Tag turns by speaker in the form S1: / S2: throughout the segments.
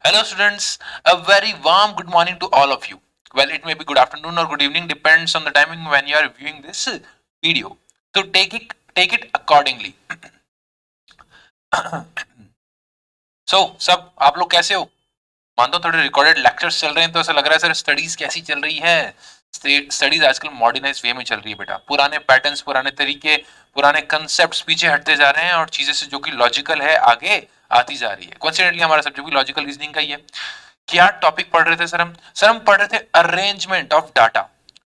S1: Hello students, a very warm good morning to all of you. Well, it may be good afternoon or good evening, depends on the timing when you are viewing this video. So take it accordingly. सब आप लोग कैसे हो? मानता हूँ थोड़े recorded lectures चल रहे हैं तो ऐसा लग रहा है सर स्टडीज कैसी चल रही है. स्टडीज आजकल मॉडर्नाइज वे में चल रही है बेटा. पुराने पैटर्न्स, पुराने तरीके, पुराने कंसेप्ट्स पीछे हटते जा रहे हैं और चीजें से जो कि लॉजिकल है आगे आती जा रही है. कॉन्सिडेंटली हमारा सब्जेक्ट भी लॉजिकल रीजनिंग का ही है. क्या टॉपिक पढ़ रहे थे सर हम पढ़ रहे थे अरेंजमेंट ऑफ डाटा.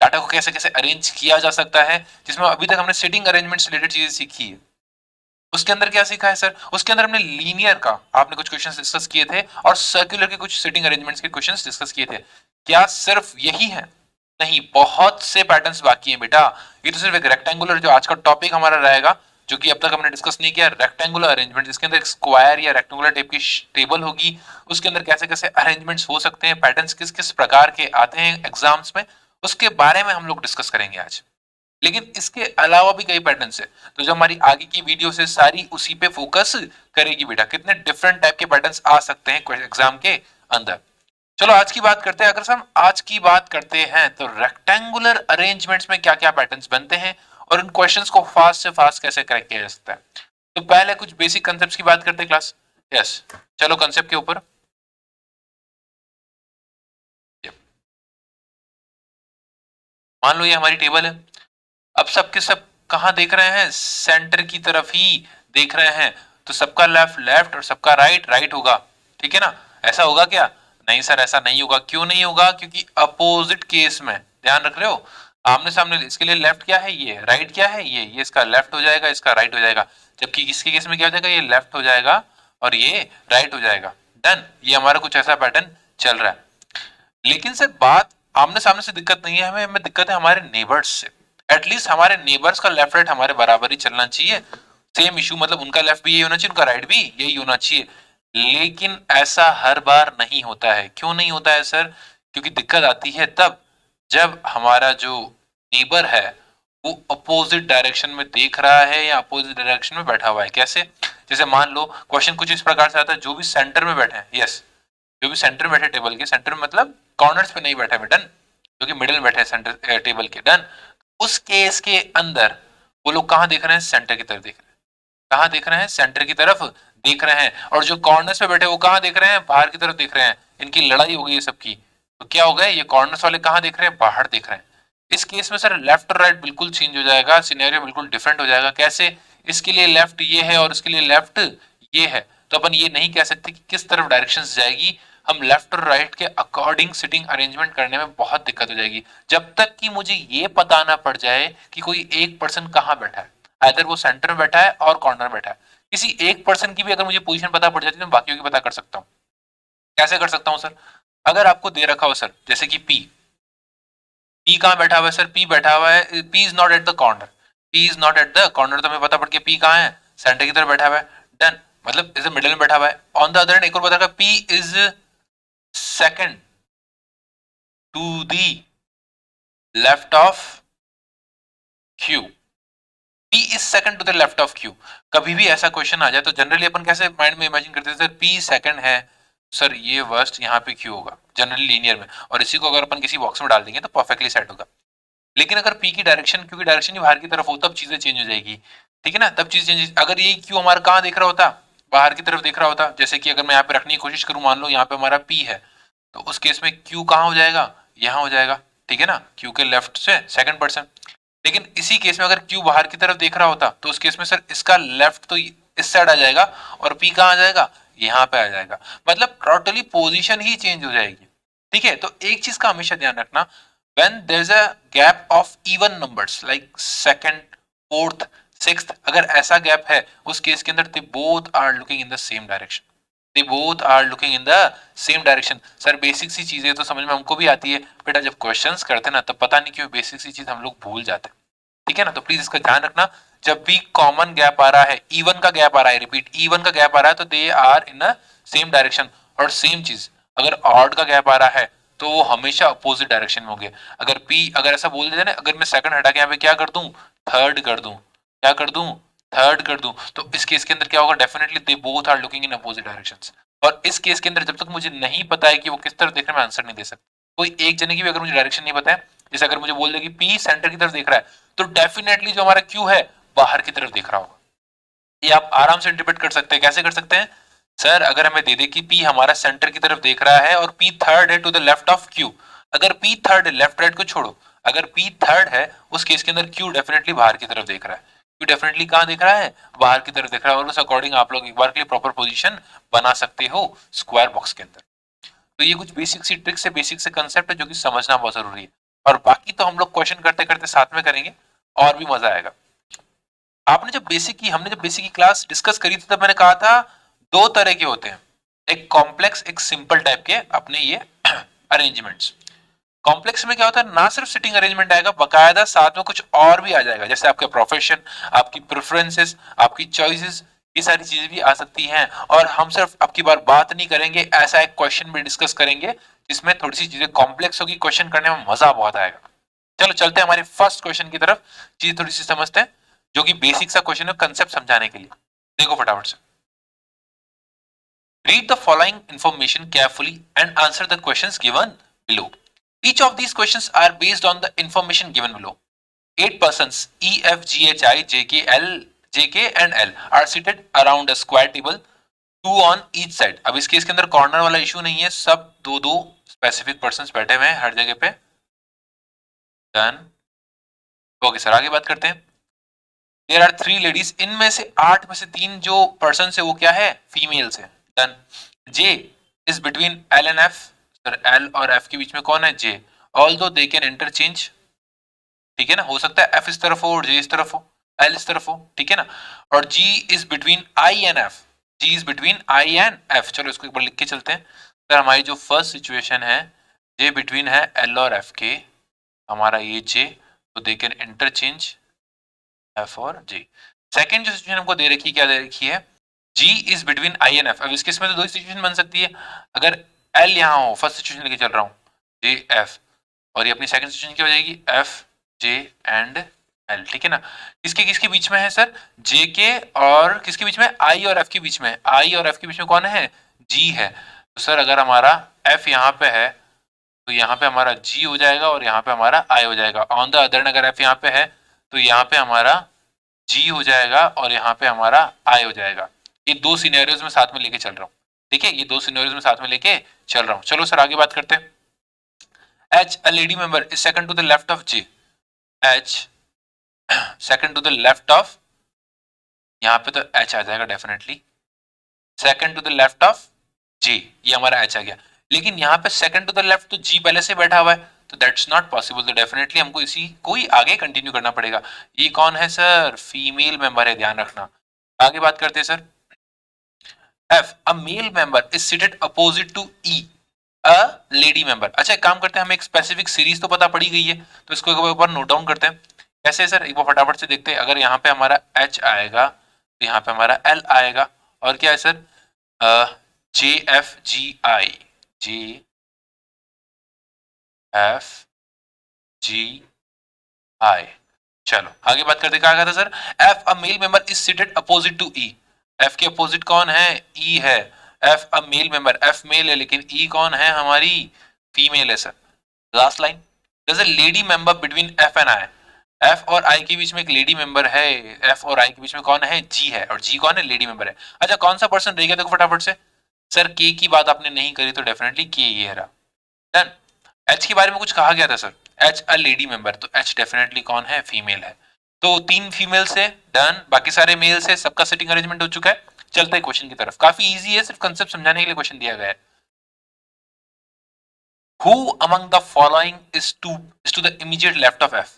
S1: डाटा को कैसे कैसे अरेंज किया जा सकता है, जिसमें अभी तक हमने सिटिंग अरेंजमेंट से रिलेटेड चीजें सीखी है. उसके अंदर क्या सीखा है सर? उसके अंदर हमने लीनियर का आपने कुछ क्वेश्चंस डिस्कस किए थे और सर्कुलर के कुछ सिटिंग अरेंजमेंट्स के क्वेश्चंस डिस्कस किए थे. क्या सिर्फ यही है? नहीं, बहुत से पैटर्न्स बाकी हैं बेटा. ये तो सिर्फ एक रेक्टेंगुलर जो आज का टॉपिक हमारा रहेगा, जो कि अब तक हमने डिस्कस नहीं किया, रेक्टेंगुलर अरेंजमेंट, जिसके अंदर एक स्क्वायर या रेक्टेंगुलर टाइप की टेबल होगी. उसके अंदर कैसे कैसे अरेंजमेंट्स हो सकते हैं, पैटर्न्स किस किस प्रकार के आते हैं एग्जाम्स में, उसके बारे में हम लोग डिस्कस करेंगे आज. लेकिन इसके अलावा भी कई पैटर्न्स है, तो जो हमारी आगे की वीडियो से सारी उसी पे फोकस करेगी बेटा. कितने डिफरेंट टाइप के पैटर्न्स आ सकते हैं एग्जाम के अंदर. चलो आज की बात करते हैं. अगर हम आज की बात करते हैं तो रेक्टेंगुलर अरेंजमेंट्स में क्या क्या पैटर्न्स बनते हैं और उन क्वेश्चंस को फास्ट से फास्ट कैसे करेक्ट किया जा सकता है. तो पहले कुछ बेसिक कंसेप्ट्स की बात करते हैं क्लास. यस, चलो कंसेप्ट के ऊपर. मान लो ये हमारी टेबल है. अब सबके सब कहां देख रहे हैं? सेंटर की तरफ ही देख रहे हैं. तो सबका लेफ्ट लेफ्ट और सबका राइट राइट होगा. ठीक है ना? ऐसा होगा क्या? नहीं सर, ऐसा नहीं होगा. क्यों नहीं होगा? क्योंकि अपोजिट केस में ध्यान रख रहे हो, आमने सामने. इसके लिए लेफ्ट क्या है? ये. राइट क्या है? ये इसका लेफ्ट हो जाएगा, इसका राइट हो जाएगा. जबकि इसके केस में क्या हो जाएगा? ये लेफ्ट हो जाएगा और ये राइट हो जाएगा. डन. ये हमारा कुछ ऐसा पैटर्न चल रहा है. लेकिन सर बात आमने सामने से दिक्कत नहीं है, हमें हमें दिक्कत है हमारे नेबर्स से. एटलीस्ट हमारे नेबर्स का लेफ्ट राइट हमारे बराबर ही चलना चाहिए. सेम इशू, मतलब उनका लेफ्ट भी यही होना चाहिए, उनका राइट भी यही होना चाहिए. लेकिन ऐसा हर बार नहीं होता है. क्यों नहीं होता है सर? क्योंकि दिक्कत आती है तब जब हमारा जो नेबर है वो अपोजिट डायरेक्शन में देख रहा है या अपोजिट डायरेक्शन में बैठा हुआ है. कैसे? जैसे मान लो क्वेश्चन कुछ इस प्रकार से आता है, जो भी सेंटर में बैठे हैं, यस, जो भी सेंटर में बैठे, टेबल के सेंटर में, मतलब कॉर्नर्स पे नहीं बैठा है, डन, जो कि मिडिल में बैठे हैं सेंटर टेबल के, डन. उस केस के अंदर वो लोग कहां देख रहे हैं? सेंटर की तरफ देख रहे हैं. कहां देख रहे हैं? सेंटर की तरफ देख रहे हैं. और जो कॉर्नर्स पे बैठे वो कहां देख रहे हैं? बाहर की तरफ देख रहे हैं. इनकी लड़ाई हो गई है सबकी. तो क्या हो गया? ये कॉर्नर्स वाले कहां देख रहे हैं? बाहर देख रहे हैं. इस केस में सर लेफ्ट और राइट बिल्कुल चेंज हो जाएगा, सिनेरियो बिल्कुल डिफरेंट हो जाएगा. कैसे? इसके लिए लेफ्ट ये है और इसके लिए लेफ्ट ये है. तो अपन ये नहीं कह सकते कि किस तरफ डायरेक्शन जाएगी. हम लेफ्ट और राइट के अकॉर्डिंग सिटिंग अरेंजमेंट करने में बहुत दिक्कत हो जाएगी, जब तक कि मुझे ये पता ना पड़ जाए कि कोई एक पर्सन कहां बैठा है. आइदर वो सेंटर में बैठा है और कॉर्नर बैठा है. किसी एक पर्सन की भी अगर मुझे पोजीशन पता पड़ जाती है तो बाकियों की पता कर सकता हूँ. कैसे कर सकता हूँ सर? अगर आपको दे रखा हो सर, जैसे कि पी. पी कहाँ बैठा हुआ है सर? पी बैठा हुआ है, P is not at the corner. P is not at the corner, तो हमें पता पड़ गया पी कहाँ है? सेंटर की तरफ बैठा हुआ है. डन. मतलब इसे मिडिल में बैठा हुआ है. ऑन द अदर हैंड एक और बता, P is second to the left of Q. P is second to the left of Q. कभी भी ऐसा क्वेश्चन आ जाए तो जनरली अपन कैसे माइंड में इमेजिन करते हैं सर? पी सेकंड है सर, ये वर्स्ट यहाँ पे क्यू होगा जनरली लीनियर में, और इसी को अगर अपन किसी बॉक्स में डाल देंगे तो परफेक्टली सेट होगा. लेकिन अगर पी की डायरेक्शन, क्यू की डायरेक्शन ही बाहर की तरफ हो, तब चीजें चेंज हो जाएगी. ठीक है ना? तब चीज चेंज. अगर ये क्यू हमारा कहाँ देख रहा होता? बाहर की तरफ देख रहा होता. जैसे कि अगर मैं यहाँ पे रखने की कोशिश करूं, मान लो यहाँ पे हमारा पी है, तो उस केस में क्यू कहाँ हो जाएगा? यहाँ हो जाएगा. ठीक है ना? क्यू के लेफ्ट से सेकंड पर्सन. लेकिन इसी केस में अगर क्यू बाहर की तरफ देख रहा होता तो उस केस में सर इसका लेफ्ट तो इस साइड आ जाएगा और पी कहाँ आ जाएगा? यहाँ पे आ जाएगा. मतलब टोटली पोजीशन ही चेंज हो जाएगी. ठीक है? तो एक चीज का हमेशा ध्यान रखना, when there's a gap of even numbers like second, fourth, sixth, अगर ऐसा गैप है उस केस के अंदर they both are looking in the same direction. They both are looking in the same direction. Sir basic सी चीजें तो समझ में हमको भी आती है बेटा, जब क्वेश्चंस करते हैं ना तब पता नहीं क्यों बेसिक सी चीज हम लोग भूल जाते हैं. ठीक है ना? तो प्लीज इसका ध्यान रखना. जब भी कॉमन गैप आ रहा है, इवन का गैप आ रहा है, रिपीट, इवन का गैप आ रहा है, तो they are in a same direction. और सेम चीज अगर ऑड का गैप आ रहा है तो वो हमेशा अपोजिट डायरेक्शन में होंगे. अगर पी, अगर ऐसा बोल देते ना, अगर मैं सेकंड हटा के यहाँ पे क्या कर दूं? थर्ड कर दूं. क्या कर दूं? थर्ड कर दूं. तो इस केस के अंदर क्या होगा? Definitely they both are looking in opposite directions. और इस केस के अंदर जब तक मुझे नहीं पता है कि वो किस तरफ देख रहा है, मैं आंसर नहीं दे सकता। कोई एक जने की भी अगर मुझे डायरेक्शन नहीं पता है, जैसे अगर मुझे बोल दे कि पी सेंटर की तरफ देख रहा है, तो डेफिनेटली जो हमारा क्यू है बाहर की तरफ देख रहा होगा। ये आप आराम से इंटरप्रेट कर सकते हैं। कैसे कर सकते हैं सर? अगर हमें दे दे कि पी हमारा सेंटर की तरफ देख रहा है और पी थर्ड है to the left of Q, अगर पी थर्ड है, लेफ्ट राइट को छोड़ो, अगर पी थर्ड है उस केस के अंदर क्यू डेफिनेटली बाहर की तरफ देख रहा है। क्यू डेफिनेटली कहां देख रहा है? बाहर की तरफ देख रहा है। और उस अकॉर्डिंग आप लोग एक बार के लिए प्रॉपर पोजीशन बना सकते हो स्क्वायर बॉक्स के अंदर। तो ये कुछ बेसिक सी ट्रिक्स है, बेसिक से कंसेप्ट है जो कि समझना बहुत जरूरी है। और बाकी तो हम लोग क्वेश्चन करते करते साथ में करेंगे और भी मजा आएगा। आपने जब बेसिक की हमने जब बेसिक की क्लास डिस्कस करी थी तब मैंने कहा था दो तरह के होते हैं, एक कॉम्प्लेक्स एक सिंपल टाइप के अपने ये अरेंजमेंट्स। कॉम्प्लेक्स में क्या होता है, ना सिर्फ सिटिंग अरेंजमेंट आएगा, बकायदा साथ में कुछ और भी आ जाएगा, जैसे आपके प्रोफेशन, आपकी प्रेफरेंसेस, आपकी चॉइसेस, ये सारी चीजें भी आ सकती हैं। और हम सिर्फ आपकी बार बात नहीं करेंगे, ऐसा एक क्वेश्चन भी डिस्कस करेंगे जिसमें थोड़ी सी चीजें कॉम्प्लेक्स होगी, क्वेश्चन करने में मजा बहुत आएगा। चलो चलते हैं हमारे फर्स्ट क्वेश्चन की तरफ, चीज थोड़ी सी समझते हैं, जो कि बेसिक सा क्वेश्चन है कंसेप्ट समझाने के लिए। देखो फटाफट से, read the following information carefully and answer the questions given below. Each of these questions are based on the information given below. 8 persons E, F, G, H, I, J, K, L, J, K and L are seated around a square table, 2 on each side. अब इस case के अंदर corner वाला issue नहीं है, सब दो दो स्पेसिफिक पर्सन्स बैठे हुए हैं हर जगह पे। डन। ओके सर, आगे बात करते हैं। देयर आर 3 लेडीज, इनमें से 8 में से 3 जो पर्सन है वो क्या है? फीमेल्स है। Done. J is between L and F, sir L और एफ के बीच में कौन है? जे। ऑल्दो दे कैन इंटरचेंज, ठीक है ना, हो सकता है एफ इस तरफ हो और जे इस तरफ हो, एल इस तरफ हो, ठीक है ना। और G is between I and F, G is between I and F. चलो इसको एक बार लिख के चलते हैं। सर हमारी जो फर्स्ट सिचुएशन है, जे बिटवीन है एल और एफ के, हमारा ये जे, तो दे कैन इंटरचेंज एफ और जे। सेकेंड जो सिचुएशन हमको दे रखी है, क्या दे रखी है? G is between I and F. अब इसके इसमें तो दो सिचुएशन बन सकती है, अगर एल यहाँ हो, फर्स्ट सिचुएशन लेके चल रहा हूँ, जे एफ, और ये अपनी सेकंड सिचुएशन क्या हो जाएगी? एफ जे एंड एल, ठीक है ना। किसके किसके बीच में है सर? जे के और किसके बीच में? आई और एफ के बीच में। आई और एफ के बीच में कौन है? जी है। तो सर अगर हमारा एफ यहाँ पे है तो यहाँ पे हमारा जी हो जाएगा और यहाँ पे हमारा आई हो जाएगा। ऑन द अदर अगर एफ यहाँ पे है तो यहाँ पे हमारा जी हो जाएगा और यहाँ पे हमारा आई हो जाएगा। ये दो सिनेरियोज में साथ में लेके चल रहा हूँ, ठीक है, ये दो सिनेरियोज में साथ में लेके चल रहा हूँ। चलो सर आगे बात करते हैं। H, a lady member, is second to the left of J. H, second to the left of, यहाँ पे तो H आ जाएगा definitely, second to the left of J, ये हमारा H आ गया। लेकिन यहाँ पे सेकंड टू द लेफ्ट तो G पहले से बैठा हुआ है, तो दैट्स नॉट पॉसिबल। तो डेफिनेटली हमको इसी को ही आगे कंटिन्यू करना पड़ेगा। ये कौन है सर? फीमेल मेंबर है, ध्यान रखना। आगे बात करते हैं sir. F, a male member is seated opposite to E, a lady member. अच्छा एक काम करते हैं, हमें एक स्पेसिफिक सीरीज तो पता पड़ी गई है, तो इसको एक बार नोट डाउन करते हैं। कैसे सर? एक बार फटाफट से देखते हैं। अगर यहाँ पे हमारा H आएगा तो यहाँ पे हमारा L आएगा, और क्या है sir? J F G I, J F G I. चलो आगे बात करते, क्या कहा था sir? F a male member is seated opposite to E. F के अपोजिट कौन है? ई है। F a male member, F male है लेकिन ई कौन है? हमारी फीमेल है sir. Last line, there is a lady member between F and I. F और आई के बीच में एक लेडी मेंबर है, एफ और आई के बीच में कौन है? जी है, और जी कौन है? लेडी मेंबर है। अच्छा कौन सा पर्सन रह गया? देखो फटाफट से। सर के की बात आपने नहीं करी तो डेफिनेटली के ये रहा। डन। एच के बारे में कुछ कहा गया था सर, एच अ लेडी मेंबर, तो एच डेफिनेटली कौन है? फीमेल है। तो 3 फीमेल से डन, बाकी सारे मेल से, सबका सिटिंग अरेंजमेंट हो चुका है। चलते हैं क्वेश्चन की तरफ, काफी इजी है, सिर्फ कंसेप्ट समझाने के लिए क्वेश्चन दिया गया है। Who among the following is to the immediate left of F?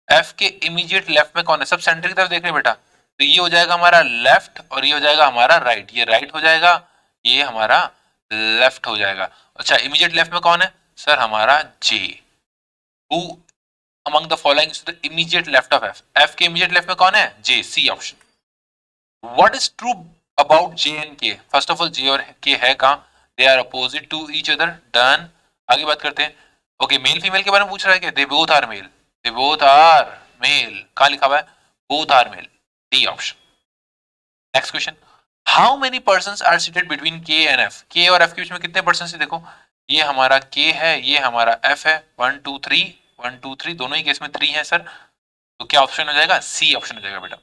S1: F के immediate left में कौन है? सब सेंटर की तरफ देख रहे हैं बेटा, तो ये हो जाएगा हमारा लेफ्ट और ये हो जाएगा हमारा राइट। ये राइट हो जाएगा, ये हमारा लेफ्ट हो जाएगा। अच्छा इमीडिएट लेफ्ट में कौन है सर? हमारा J। Who among the following is to the immediate left of F? F के immediate left में कौन है? J, C option. What is true about J and K? First of all J और K है कहाँ? They are opposite to each other. Done. आगे बात करते हैं। ओके मेल फीमेल के बारे में पूछ रहा है क्या? They both are male, they both are male, कहाँ लिखा हुआ है? Both are male, D option. Next question, how many person are seated between K and F, K और एफ के बीच में कितने पर्सन है, देखो ये हमारा के है, ये हमारा एफ है, 1 2 3, 1 2 3 दोनों ही केस में 3 है सर, तो क्या ऑप्शन हो जाएगा, सी ऑप्शन हो जाएगा बेटा।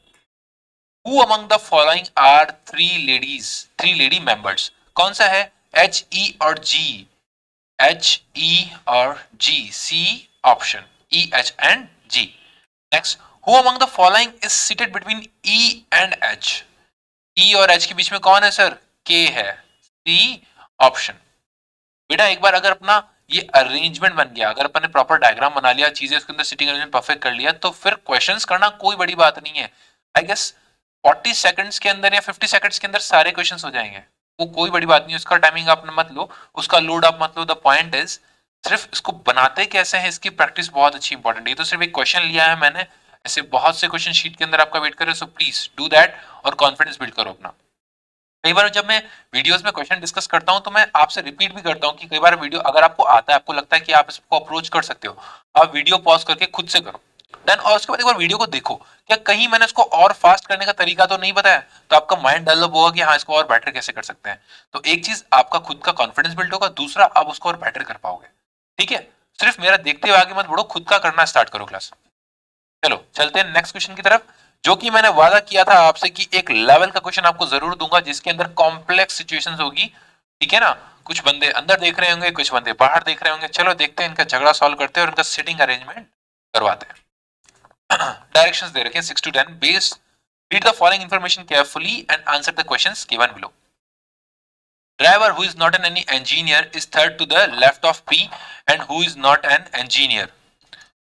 S1: Who among the following are three ladies, three lady members? कौन सा है, H E और G, H E और G, C option, E H and G. Next, who among the following is seated between E and H? E और H के बीच में कौन है सर, K है, C option. बेटा एक बार अगर अपना ये अरेंजमेंट बन गया, अगर अपन ने प्रॉपर डायग्राम बना लिया, चीजें उसके अंदर सिटिंग अरेंजमेंट परफेक्ट कर लिया, तो फिर क्वेश्चंस करना कोई बड़ी बात नहीं है। आई गेस 40 सेकंड्स के अंदर या 50 सेकंड्स के अंदर सारे क्वेश्चंस हो जाएंगे, वो कोई बड़ी बात नहीं है, उसका टाइमिंग आप मत लो, उसका लोड आप मत लो। द पॉइंट इज सिर्फ इसको बनाते कैसे हैं, इसकी प्रैक्टिस बहुत अच्छी इंपॉर्टेंट है। तो सिर्फ एक क्वेश्चन लिया है मैंने, ऐसे बहुत से क्वेश्चन शीट के अंदर आपका वेट करे, सो प्लीज डू दैट और कॉन्फिडेंस बिल्ड करो अपना। कई बार जब मैं वीडियोस में क्वेश्चन डिस्कस करता हूं तो मैं आपसे रिपीट भी करता हूं कि कई बार वीडियो अगर आपको आता है, आपको लगता है कि आप इसको अप्रोच कर सकते हो, आप वीडियो पॉज करके खुद से करो देन, और उसके बाद एक बार वीडियो को देखो, क्या कहीं मैंने इसको और फास्ट करने का तरीका तो नहीं बताया, तो आपका माइंड डेवलप होगा कि हाँ इसको और बेटर कैसे कर सकते हैं। तो एक चीज आपका खुद का कॉन्फिडेंस बिल्ड होगा, दूसरा आप उसको और बेटर कर पाओगे। ठीक है, सिर्फ मेरा देखते हुए आगे मत बढ़ो, खुद का करना स्टार्ट करो क्लास। चलो चलते हैं नेक्स्ट क्वेश्चन की तरफ, जो कि मैंने वादा किया था आपसे कि एक लेवल का क्वेश्चन आपको जरूर दूंगा जिसके अंदर कॉम्प्लेक्स सिचुएशंस होगी। ठीक है ना, कुछ बंदे अंदर देख रहे होंगे, कुछ बंदे बाहर देख रहे होंगे। चलो देखते हैं, इनका झगड़ा सॉल्व करते हैं और इनका सिटिंग अरेंजमेंट करवाते हैं। डायरेक्शंस दे रखे हैं 6 to 10 base, read the following information carefully and answer the questions given below. Driver who is not an engineer is third to the left of P and who is not an engineer.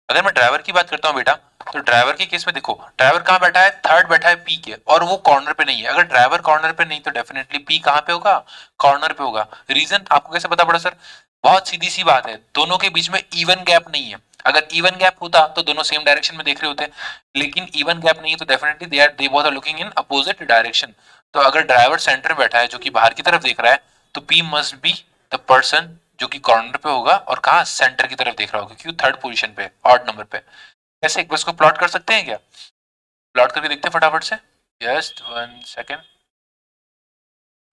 S1: अगर मैं driver की बात करता हूँ बेटा, तो driver के case में देखो, ड्राइवर कहाँ बैठा है, थर्ड बैठा है पी के, और वो कॉर्नर पे नहीं है। अगर ड्राइवर कॉर्नर पे नहीं तो डेफिनेटली पी कहाँ पे होगा, कॉर्नर पे होगा। रीजन आपको कैसे पता पड़ा सर, बहुत सीधी सी बात है, दोनों के बीच में इवन गैप नहीं है। अगर इवन गैप होता तो दोनों सेम डायरेक्शन में देख रहे होते, लेकिन इवन गैप नहीं है तो definitely they both are looking in opposite direction. तो अगर ड्राइवर सेंटर में बैठा है जो कि बाहर की तरफ देख रहा है, तो P must be the person जो कि कॉर्नर पे होगा और कहा सेंटर की तरफ देख रहा होगा, क्योंकि थर्ड पोजीशन पे, ऑड नंबर पे। कैसे एक बार इसको प्लॉट कर सकते हैं क्या, प्लॉट करके देखते हैं फटाफट से, जस्ट 1 सेकेंड।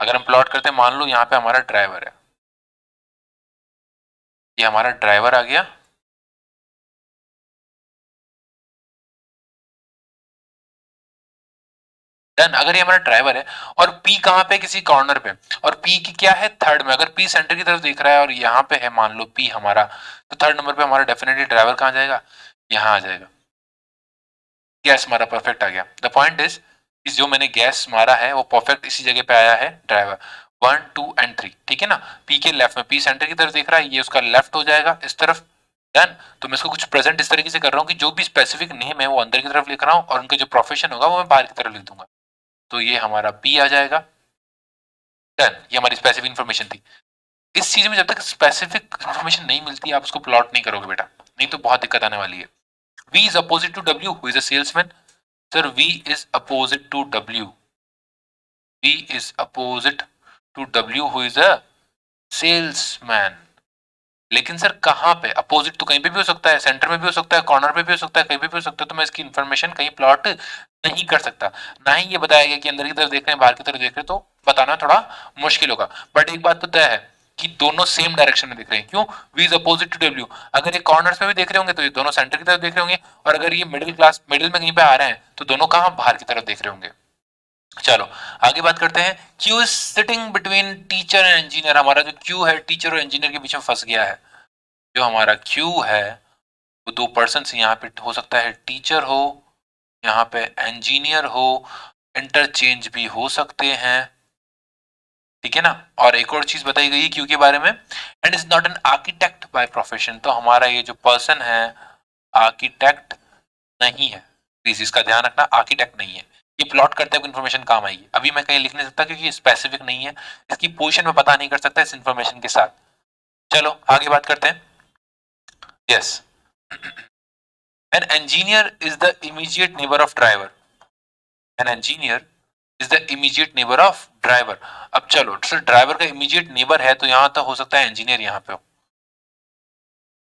S1: अगर हम प्लॉट करते हैं, मान लो यहाँ पे हमारा ड्राइवर है, ये हमारा ड्राइवर आ गया, डन। अगर ये हमारा ड्राइवर है और पी कहाँ पे, किसी कॉर्नर पे, और पी की क्या है, थर्ड में। अगर पी सेंटर की तरफ देख रहा है और यहाँ पे है मान लो पी हमारा, तो थर्ड नंबर पे हमारा डेफिनेटली ड्राइवर कहाँ जाएगा, यहाँ आ जाएगा। गैस मारा, परफेक्ट आ गया। द पॉइंट इज इस जो मैंने गैस मारा है वो परफेक्ट इसी जगह पे आया है, ड्राइवर 1 2 and 3। ठीक है ना, पी के लेफ्ट में, पी सेंटर की तरफ देख रहा है, ये उसका लेफ्ट हो जाएगा इस तरफ। डन। तो मैं इसको कुछ प्रेजेंट इस तरीके से कर रहा हूँ कि जो भी स्पेसिफिक नेम है वो अंदर की तरफ लिख रहा हूँ और उनका जो प्रोफेशन होगा वो मैं बाहर की तरफ लिख दूंगा। तो ये हमारा पी आ जाएगा। डन, ये हमारी स्पेसिफिक इन्फॉर्मेशन थी। इस चीज में जब तक स्पेसिफिक इन्फॉर्मेशन नहीं मिलती आप उसको प्लॉट नहीं करोगे बेटा, नहीं तो बहुत दिक्कत आने वाली है। V is opposite to W, who is a salesman? Sir, V is opposite to W. V is opposite to W, who is a salesman. लेकिन सर कहाँ पे अपोजिट, तो कहीं पे भी हो सकता है, सेंटर में भी हो सकता है, कॉर्नर पे भी हो सकता है, कहीं पे भी हो सकता है। तो मैं इसकी इन्फॉर्मेशन कहीं प्लॉट नहीं कर सकता, ना ही ये बताया गया कि अंदर की तरफ देख रहे हैं बाहर की तरफ देख रहे हैं, तो बताना थोड़ा मुश्किल होगा। बट एक बात तो तय है कि दोनों सेम डायरेक्शन में दिख रहे हैं। क्यों, V is opposite to W। अगर ये कॉर्नर्स में भी देख रहे होंगे तो ये दोनों सेंटर की तरफ देख रहे होंगे, और अगर ये मिडिल क्लास मिडिल में कहीं पे आ रहे हैं तो दोनों कहाँ, बाहर की तरफ देख रहे होंगे। चलो आगे बात करते हैं। Q is sitting between teacher and engineer. हमारा जो Q है टीचर और इंजीनियर के बीच में फंस गया है। जो हमारा Q है वो दो पर्सन यहाँ पे हो सकता है, टीचर हो, यहाँ पे इंजीनियर हो, इंटरचेंज भी हो सकते हैं। ठीक है ना, और एक और चीज बताई गई है क्यू के बारे में, and is not an architect by profession. तो हमारा ये जो पर्सन है आर्किटेक्ट नहीं है, प्लीज इसका ध्यान रखना, आर्किटेक्ट नहीं है। ये प्लॉट करते हुए इन्फॉर्मेशन काम आएगी। अभी मैं कहीं लिख नहीं सकता क्योंकि ये स्पेसिफिक नहीं है, इसकी पोजीशन में पता नहीं कर सकता इस इन्फॉर्मेशन के साथ। चलो आगे बात करते हैं। Yes, an engineer is the immediate neighbour of driver. An engineer is the immediate neighbour of driver. अब चलो सर ड्राइवर का इमीडिएट नेबर है तो यहां तक हो सकता है इंजीनियर यहाँ पे हो,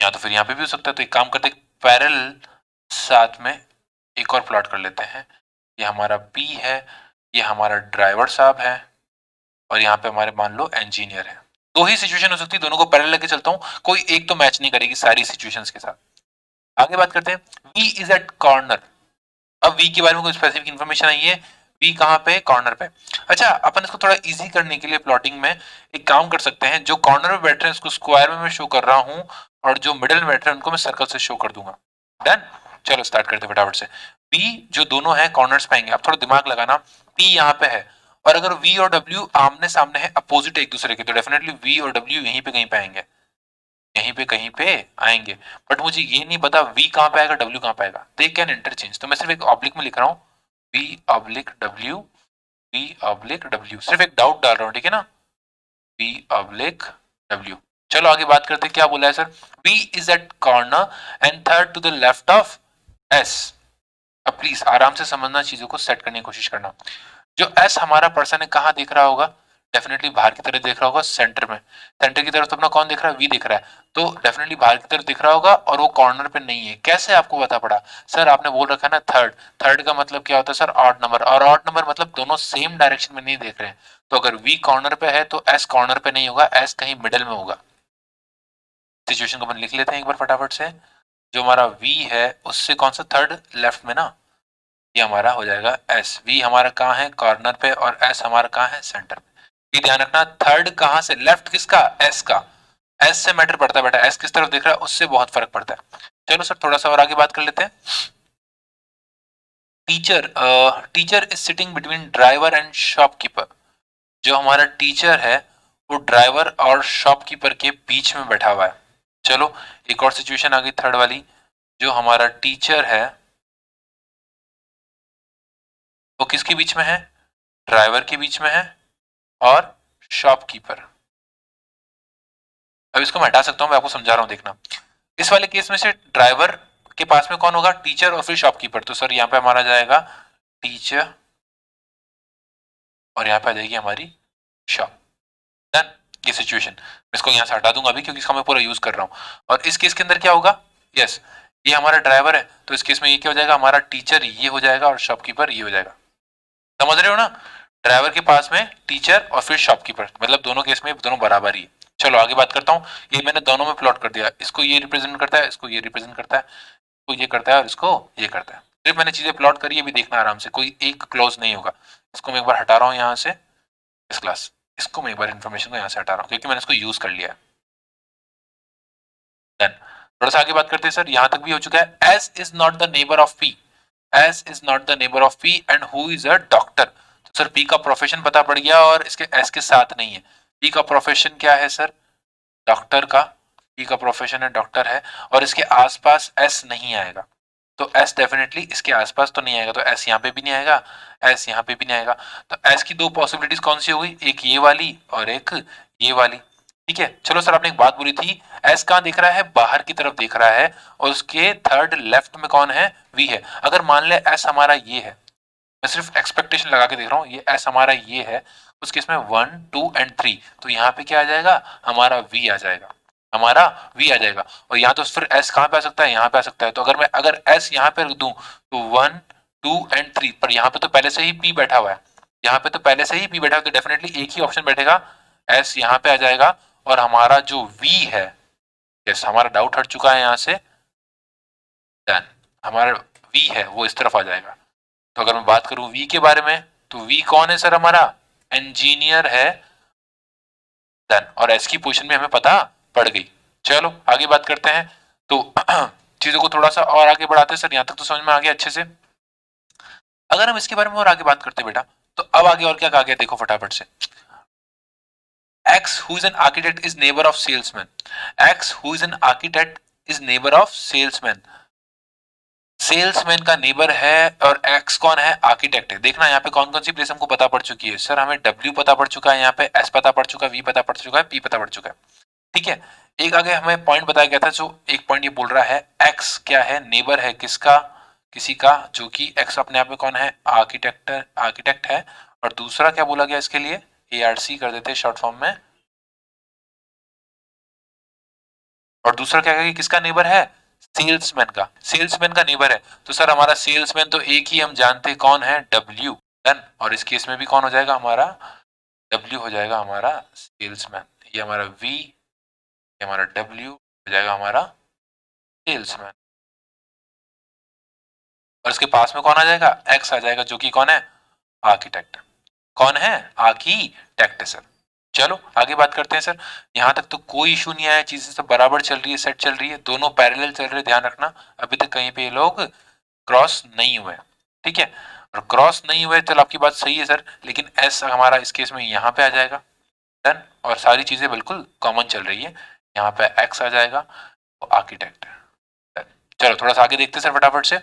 S1: या तो फिर यहाँ पे भी हो सकता है। तो एक काम करते हैं, पैरेलल साथ में एक और प्लॉट कर लेते हैं। ये हमारा P है, ये हमारा ड्राइवर साहब है और यहाँ पे हमारे मान लो इंजीनियर है। दो ही सिचुएशन हो सकती है, दोनों को पैरेलल लेके चलता हूँ, कोई एक तो मैच नहीं करेगी सारी सिचुएशंस के साथ। आगे बात करते हैं, वी इज एट कॉर्नर। अब वी के बारे में कोई स्पेसिफिक इन्फॉर्मेशन आई है, वी कहाँ पे, कॉर्नर पे। अच्छा, अपन इसको थोड़ा इजी करने के लिए प्लॉटिंग में एक काम कर सकते हैं, जो कॉर्नर में बैठ रहे हैं उसको स्क्वायर में मैं शो कर रहा हूँ और जो मिडिल में बैठ रहे हैं उनको मैं सर्कल से शो कर दूंगा। डन, चलो स्टार्ट करते हैं फटाफट से। पी जो दोनों है कॉर्नर्स पे आएंगे, अब थोड़ा दिमाग लगाना, पी यहाँ पे है और अगर वी और डब्ल्यू आमने सामने है, अपोजिट एक दूसरे के, तो डेफिनेटली वी और डब्ल्यू यहीं पे कहीं पे आएंगे, यहीं पे कहीं पे आएंगे। बट मुझे ये नहीं पता वी कहां पे आएगा, डब्ल्यू कहां पे आएगा, दे कैन इंटरचेंज, तो मैं सिर्फ एक ऑब्लिक में लिख रहा हूं, V oblique W, V oblique W, सिर्फ एक डाउट डाल रहा हूं, ठीक है ना, वी ऑब्लिक डब्ल्यू। चलो आगे बात करते हैं, क्या बोला है sir, V is at corner and third to the left of S. अब प्लीज आराम से समझना, चीजों को सेट करने की कोशिश करना। जो एस हमारा पर्सन है कहाँ देख रहा होगा, डेफिनेटली बाहर की तरफ देख रहा होगा, सेंटर में, सेंटर की तरफ तो अपना कौन देख रहा है, वी दिख रहा है, तो डेफिनेटली बाहर की तरफ दिख रहा होगा और वो कॉर्नर पे नहीं है। कैसे आपको पता पड़ा, सर आपने बोल रखा है ना थर्ड, थर्ड का मतलब क्या होता है सर, ऑड नंबर, और ऑड नंबर मतलब दोनों सेम डायरेक्शन में नहीं देख रहे हैं, तो अगर वी कॉर्नर पे है तो एस कॉर्नर पे नहीं होगा, एस कहीं मिडल में होगा। सिचुएशन को अपन लिख लेते हैं एक बार फटाफट से, जो हमारा वी है उससे कौन सा थर्ड लेफ्ट में ना, ये हमारा हो जाएगा एस, वी हमारा कहाँ है कॉर्नर पे और एस हमारा कहाँ है सेंटर पे। ये ध्यान रखना, थर्ड कहाँ से, लेफ्ट किसका, एस का, एस से मैटर पड़ता है बेटा, एस किस तरफ देख रहा है उससे बहुत फर्क पड़ता है। चलो सर थोड़ा सा और आगे बात कर लेते हैं। Teacher, teacher is sitting between driver and shopkeeper. जो हमारा टीचर है वो ड्राइवर और शॉपकीपर के बीच में बैठा हुआ है। चलो एक और सिचुएशन आ गई थर्ड वाली, जो हमारा टीचर है वो किसके बीच में है, ड्राइवर के बीच में है और शॉपकीपर। अब इसको मैं हटा सकता हूं, मैं आपको समझा रहा हूं, देखना। इस वाले केस में से ड्राइवर के पास में कौन होगा, टीचर और फिर शॉपकीपर, तो सर यहाँ पे हमारा जाएगा टीचर और यहाँ पे आ जाएगी हमारी शॉप। डन, ये सिचुएशन इसको यहाँ से हटा दूंगा अभी क्योंकि इसका मैं पूरा यूज कर रहा हूँ। और इस केस के अंदर क्या होगा, यस ये हमारा ड्राइवर है, तो इस केस में ये क्या हो जाएगा, हमारा टीचर ये हो जाएगा और शॉपकीपर ये हो जाएगा। समझ रहे हो ना, ड्राइवर के पास में टीचर और फिर शॉपकीपर, मतलब दोनों केस में दोनों बराबर ही है। चलो आगे बात करता हूँ, ये मैंने दोनों में प्लॉट कर दिया, इसको ये रिप्रेजेंट करता है, इसको ये रिप्रेजेंट करता है, इसको ये करता है और इसको ये करता है। सिर्फ मैंने चीजें प्लॉट करी है, भी देखना आराम से, कोई एक क्लोज नहीं होगा। इसको मैं एक बार हटा रहा हूँ यहाँ से, इस क्लास, इसको मैं एक बार इन्फॉर्मेशन को यहाँ से हटा रहा हूँ क्योंकि मैंने इसको यूज कर लिया है। डन, थोड़ा सा आगे बात करते हैं सर, यहाँ तक भी हो चुका है। S is not the neighbour of P, S is not the neighbour of P and who is a doctor. तो सर पी का प्रोफेशन पता पड़ गया और इसके एस के साथ नहीं है। पी का प्रोफेशन क्या है सर, डॉक्टर का, पी का प्रोफेशन है डॉक्टर है और इसके आसपास एस नहीं आएगा, तो एस डेफिनेटली इसके आसपास तो नहीं आएगा, तो एस यहाँ पे भी नहीं आएगा, एस यहाँ पे भी नहीं आएगा। तो एस की दो पॉसिबिलिटीज कौन सी हो गई, एक ये वाली और एक ये वाली। ठीक है, चलो सर आपने एक बात बोली थी, एस कहाँ देख रहा है, बाहर की तरफ देख रहा है और उसके थर्ड लेफ्ट में कौन है, वी है। अगर मान ले एस हमारा ये है, मैं सिर्फ एक्सपेक्टेशन लगा के देख रहा हूँ, ये एस हमारा ये है, उस केस में 1 2 एंड 3, तो यहाँ पे क्या आ जाएगा, हमारा वी आ जाएगा, हमारा वी आ जाएगा। और यहाँ तो फिर एस कहाँ पे आ सकता है, यहाँ पे आ सकता है, तो अगर मैं अगर एस यहाँ पे रख दूं तो 1 2 एंड 3, पर यहाँ पे तो पहले से ही पी बैठा हुआ है, यहाँ पे तो पहले से ही पी बैठा हुआ है, तो डेफिनेटली एक ही ऑप्शन बैठेगा, एस यहाँ पे आ जाएगा और हमारा जो वी है, यस हमारा डाउट हट चुका है यहाँ से, डन, हमारा वी है वो इस तरफ आ जाएगा। तो अगर मैं बात करूं वी के बारे में, तो वी कौन है सर, हमारा इंजीनियर है, डन, और एस की पोजीशन में हमें पता पड़ गई। चलो आगे बात करते हैं, तो चीजों को थोड़ा सा और आगे बढ़ाते हैं सर, यहां तक तो समझ में आ गया अच्छे से। अगर हम इसके बारे में और आगे बात करते हैं बेटा, तो अब आगे और क्या कहा गया देखो फटाफट से, X who is an architect is neighbor of salesman, X who is an architect is neighbor of salesman, salesman का नेबर है और एक्स कौन है, आर्किटेक्ट है। देखना यहाँ पे कौन कौन सी प्लेस हमको पता पड़ चुकी है, सर हमें डब्ल्यू पता पड़ चुका है, यहाँ पे एस पता पड़ चुका है, वी पता पड़ चुका है, पी पता पड़ चुका है। ठीक है, एक आगे हमें पॉइंट बताया गया था, जो एक पॉइंट ये बोल रहा है एक्स क्या है, नेबर है किसका, किसी का, जो कि एक्स अपने आप में कौन है, आर्किटेक्ट है। और दूसरा क्या बोला गया इसके लिए, ARC कर देते शॉर्ट फॉर्म में, और दूसरा क्या है, किसका नेबर है, सेल्समैन का, सेल्समैन का नेबर है। तो सर हमारा सेल्समैन तो एक ही हम जानते हैं कौन है, डब्ल्यू, डन। और इस केस में भी कौन हो जाएगा हमारा, W हो जाएगा हमारा सेल्समैन, ये हमारा V, ये हमारा W हो जाएगा हमारा सेल्समैन। और इसके पास में कौन आ जाएगा, X आ जाएगा, जो कि कौन है, आर्किटेक्ट। कौन है, आर्किटेक्ट सर। चलो आगे बात करते हैं सर। यहां तक तो कोई इशू नहीं आया, चीजें सब बराबर चल रही है, सेट चल रही है, दोनों पैरेलल चल रहे हैं, ध्यान रखना अभी तक कहीं पे ये लोग क्रॉस नहीं हुए, ठीक है। और क्रॉस नहीं हुए, चलो आपकी बात सही है सर, लेकिन एस हमारा इस केस में यहाँ पे आ जाएगा, डन। और सारी चीजें बिल्कुल कॉमन चल रही है, यहाँ पे एक्स आ जाएगा, तो आर्किटेक्ट। चलो थोड़ा सा आगे देखते हैं सर फटाफट से,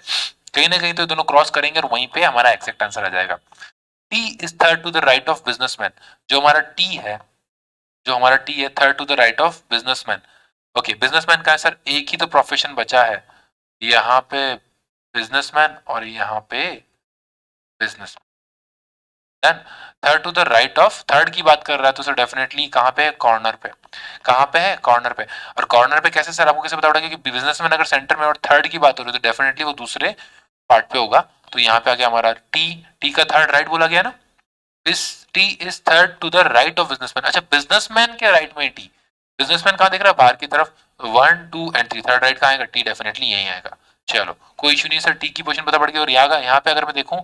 S1: कहीं ना कहीं तो दोनों क्रॉस करेंगे और वहीं पे हमारा एग्जैक्ट आंसर आ जाएगा। T is third to the right of businessman, जो हमारा टी है, जो हमारा टी है third to the right of businessman. Okay, businessman का है सर, एक ही तो प्रोफेशन बचा है, यहाँ पे बिजनेसमैन और यहाँ पे business, done. Third to the right of, third की बात कर रहा है तो सर डेफिनेटली कहाँ पे है, कॉर्नर पे। कहाँ पे है, कॉर्नर पे। और कॉर्नर पे कैसे सर, आपको कैसे पता पड़ेगा कि बिजनेसमैन अगर सेंटर में और थर्ड की बात हो रही है तो डेफिनेटली वो दूसरे पार्ट पे होगा। तो यहाँ पे आ गया हमारा टी, टी का थर्ड राइट बोला गया ना, this T is third to the right of businessman. अच्छा, बिजनेसमैन के राइट में टी, बिजनेसमैन कहाँ देख रहा है, बाहर की तरफ, 1 2 एंड 3, थर्ड राइट कहाँ आएगा, टी डेफिनेटली यही आएगा। चलो कोई इशू नहीं सर, टी की पोजीशन पता पड़ गई। और यहाँ पे अगर मैं देखूं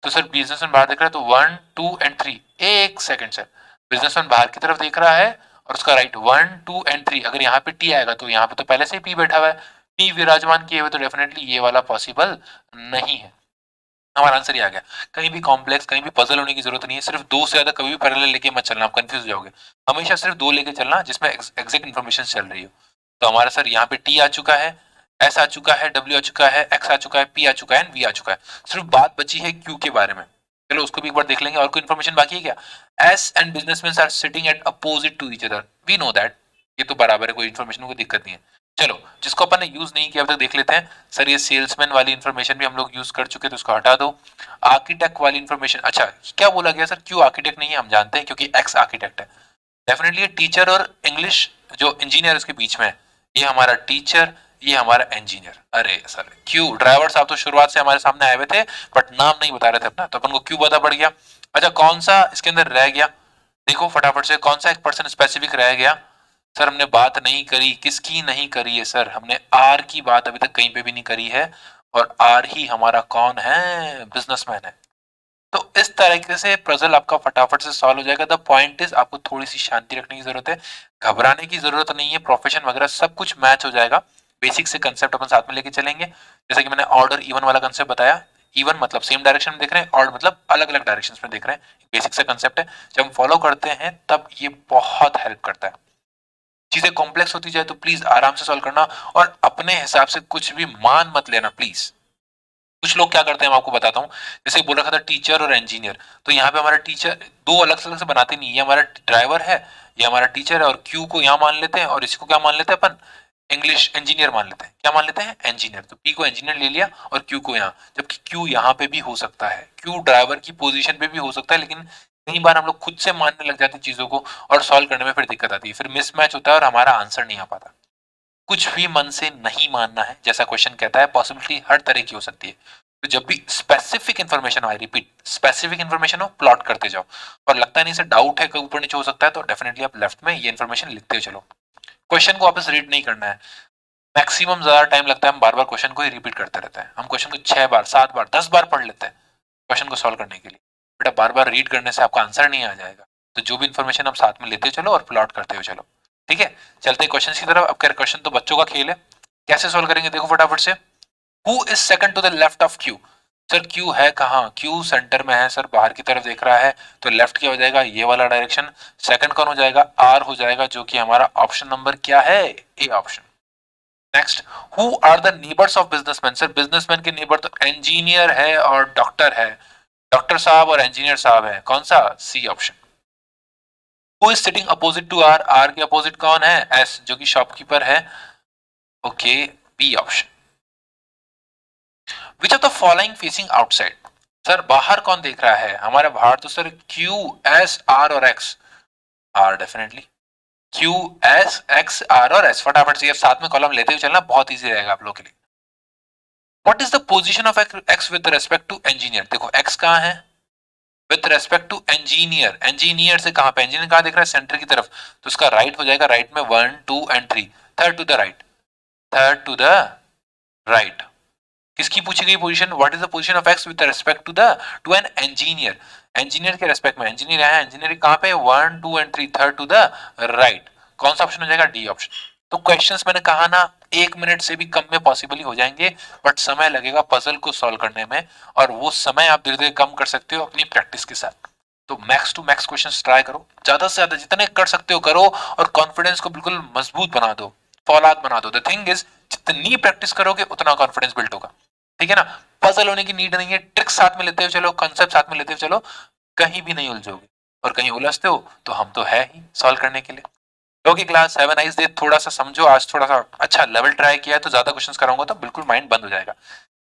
S1: तो सर बिजनेसमैन बाहर देख रहा है, तो 1 2 एंड 3, एक सेकंड सर, बिजनेसमैन बाहर की तरफ देख रहा है और उसका राइट 1 2 एंड 3, अगर यहाँ पे टी आएगा तो यहाँ पे तो पहले से ही पी बैठा हुआ है, पी विराजमान किए हुए, तो डेफिनेटली ये वाला पॉसिबल नहीं है। हमारा आंसर ही आ गया। कहीं भी कॉम्प्लेक्स, कहीं भी पजल होने की जरूरत नहीं है, सिर्फ दो से ज्यादा कभी भी पैरेलल लेके मत चलना, आप कंफ्यूज हो जाओगे। हमेशा सिर्फ दो लेके चलना जिसमें एग्जैक्ट इन्फॉर्मेशन चल रही हो। तो हमारा सर यहाँ पे टी आ चुका है, एस आ चुका है, डब्ल्यू आ चुका है, एक्स आ चुका है, पी आ चुका है, वी आ चुका है। सिर्फ बात बची है क्यू के बारे में, चलो उसको भी एक बार देख लेंगे। और कोई इन्फॉर्मेशन बाकी है क्या, S and businessman are sitting at opposite to each other, we know that, ये तो बराबर है, कोई इन्फॉर्मेशन में कोई दिक्कत नहीं है। चलो जिसको अपन ने यूज नहीं किया अब तक देख लेते हैं सर, ये सेल्समैन वाली इन्फॉर्मेशन भी हम लोग यूज कर चुके, तो उसको हटा दो। आर्किटेक्ट वाली इन्फॉर्मेशन, अच्छा क्या बोला गया सर, क्यों आर्किटेक्ट नहीं है, हम जानते हैं क्योंकि एक्स आर्किटेक्ट है। डेफिनेटली टीचर और इंग्लिश जो इंजीनियर उसके बीच में है, ये हमारा टीचर, ये हमारा इंजीनियर। अरे सर क्यों, ड्राइवर साहब तो शुरुआत से हमारे सामने आए हुए थे बट नाम नहीं बता रहे थे अपना, तो अपन को क्यों पता पड़ गया। अच्छा कौन सा इसके अंदर रह गया, देखो फटाफट से, कौन सा एक पर्सन स्पेसिफिक रह गया। सर हमने बात नहीं करी, किसकी नहीं करी है सर, हमने आर की बात अभी तक कहीं पे भी नहीं करी है, और आर ही हमारा कौन है, बिजनेसमैन है। तो इस तरीके से पजल आपका फटाफट से सॉल्व हो जाएगा। द पॉइंट इज आपको थोड़ी सी शांति रखने की जरूरत है, घबराने की जरूरत नहीं है, प्रोफेशन वगैरह सब कुछ मैच हो जाएगा। बेसिक से कंसेप्ट अपन साथ में लेके चलेंगे, जैसे कि मैंने ऑर्डर इवन वाला कंसेप्ट बताया, इवन मतलब सेम डायरेक्शन में देख रहे हैं, ऑर्ड मतलब अलग अलग डायरेक्शन में देख रहे हैं, बेसिक से कंसेप्ट है, जब हम फॉलो करते हैं तब ये बहुत हेल्प करता है। चीजें कॉम्प्लेक्स होती जाए तो प्लीज आराम से सॉल्व करना, और अपने हिसाब से कुछ भी मान मत लेना प्लीज। कुछ लोग क्या करते हैं मैं आपको बताता हूँ, जैसे बोल रखा था टीचर और इंजीनियर, तो यहाँ पे हमारा टीचर दो अलग अलग से बनाते नहीं, ये हमारा ड्राइवर है, ये हमारा टीचर है, और क्यू को यहाँ मान लेते हैं और इसको क्या मान लेते हैं अपन, इंग्लिश इंजीनियर मान लेते हैं, क्या मान लेते हैं, इंजीनियर। तो पी को इंजीनियर ले लिया और क्यू को यहाँ, जबकि क्यू यहाँ पे भी हो सकता है, क्यू ड्राइवर की पोजीशन पे भी हो सकता है, लेकिन कई बार हम लोग खुद से मानने लग जाते हैं चीजों को और सॉल्व करने में फिर दिक्कत आती है, फिर मिसमैच होता है और हमारा आंसर नहीं आ पाता। कुछ भी मन से नहीं मानना है, जैसा क्वेश्चन कहता है, पॉसिबिलिटी हर तरह की हो सकती है। तो जब भी स्पेसिफिक इन्फॉर्मेशन हो, आई रिपीट स्पेसिफिक इन्फॉर्मेशन हो, प्लॉट करते जाओ, और लगता नहीं सर डाउट है कि ऊपर नीचे हो सकता है, तो डेफिनेटली आप लेफ्ट में ये इन्फॉर्मेशन लिखते हो चलो। क्वेश्चन को वापस रीड नहीं करना है, मैक्सिमम ज्यादा टाइम लगता है, हम बार बार क्वेश्चन को ही रिपीट करते रहते हैं, हम क्वेश्चन को 6 बार 7 बार 10 बार पढ़ लेते हैं क्वेश्चन को सॉल्व करने के लिए, बेटा बार बार रीड करने से आपका आंसर नहीं आ जाएगा। तो जो भी इन्फॉर्मेशन आप साथ में लेते चलो और प्लॉट करते हो चलो, ठीक है। चलते हैं क्वेश्चन की तरफ। अब क्या क्वेश्चन तो बच्चों का खेल है, कैसे सॉल्व करेंगे देखो फटाफट से। Who is second to the left of Q, sir Q है कहाँ, क्यू सेंटर में है सर, बाहर की तरफ देख रहा है, तो लेफ्ट क्या हो जाएगा, ये वाला डायरेक्शन। सेकंड कौन हो जाएगा, आर हो जाएगा, जो कि हमारा ऑप्शन नंबर क्या है, A option. Next, who are the neighbours of businessman, sir businessman के नेबर तो इंजीनियर है और डॉक्टर है, डॉक्टर साहब और इंजीनियर साहब है, कौन सा, C option. Who is sitting opposite to R, R के अपोजिट कौन है, एस जो कि शॉपकीपर है, okay, B option. Which of the following facing outside, sir बाहर कौन देख रहा है, हमारे बाहर तो सर क्यू एस आर और X, R definitely, Q S X R और एस, फटाफट से साथ में कॉलम लेते हुए चलना, बहुत इजी रहेगा आप लोग के लिए। What is the position of X with respect to engineer, देखो एक्स कहां है, with respect to engineer, engineer से कहां पे, इंजीनियर कहां देख रहा है, सेंटर की तरफ, तो उसका राइट हो जाएगा, राइट में 1 2 and 3, third to the right, third to the right. किसकी पूछी गई position, what is the position of X with respect to the, to an engineer, engineer के रेस्पेक्ट में, इंजीनियर है, इंजीनियर कहां पे, 1 2 and 3, third to the right. कौन सा ऑप्शन हो जाएगा, डी ऑप्शन। तो क्वेश्चंस मैंने कहा ना 1 मिनट से भी कम में पॉसिबल ही हो जाएंगे, बट समय लगेगा पजल को सॉल्व करने में, और वो समय आप धीरे धीरे कम कर सकते हो अपनी प्रैक्टिस के साथ। तो max to max questions try करो, ज्यादा से ज्यादा जितने कर सकते हो करो, और कॉन्फिडेंस को बिल्कुल मजबूत बना दो, फौलाद बना दो। द थिंग इज, जितनी प्रैक्टिस करोगे उतना कॉन्फिडेंस बिल्ड होगा, ठीक है ना। पजल होने की नीड नहीं है, ट्रिक साथ में लेते हुए चलो, कंसेप्ट साथ में लेते हुए चलो, कहीं भी नहीं उलझोगे, और कहीं उलझते हो तो हम तो है ही सॉल्व करने के लिए। Okay class, have a nice day. थोड़ा सा समझो, आज थोड़ा सा अच्छा लेवल ट्राई किया है, तो ज्यादा क्वेश्चंस कराऊंगा तो बिल्कुल माइंड बंद हो जाएगा।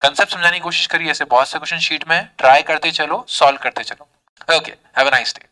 S1: कंसेप्ट समझाने की कोशिश करिए, ऐसे बहुत से क्वेश्चन शीट में ट्राई करते चलो, सॉल्व करते चलो। Okay, have a nice day.